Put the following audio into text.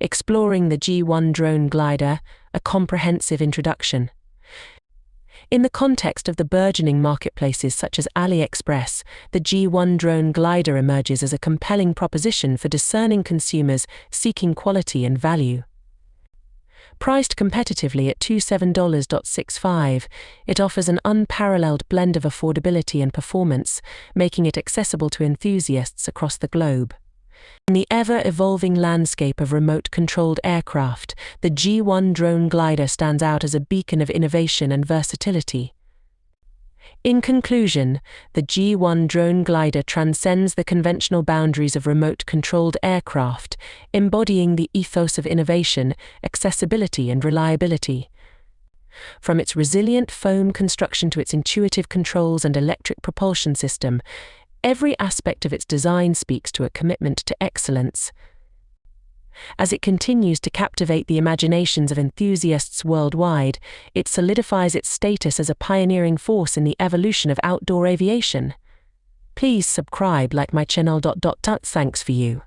exploring the G1 drone glider, a comprehensive introduction. In the context of the burgeoning marketplaces such as AliExpress, the G1 drone glider emerges as a compelling proposition for discerning consumers seeking quality and value. Priced competitively at $27.65, it offers an unparalleled blend of affordability and performance, making it accessible to enthusiasts across the globe. In the ever-evolving landscape of remote-controlled aircraft, the G1 drone glider stands out as a beacon of innovation and versatility. In conclusion, the G1 drone glider transcends the conventional boundaries of remote-controlled aircraft, embodying the ethos of innovation, accessibility, and reliability. From its resilient foam construction to its intuitive controls and electric propulsion system, every aspect of its design speaks to a commitment to excellence. As it continues to captivate the imaginations of enthusiasts worldwide, it solidifies its status as a pioneering force in the evolution of outdoor aviation. Please subscribe, like my channel. Thanks for you.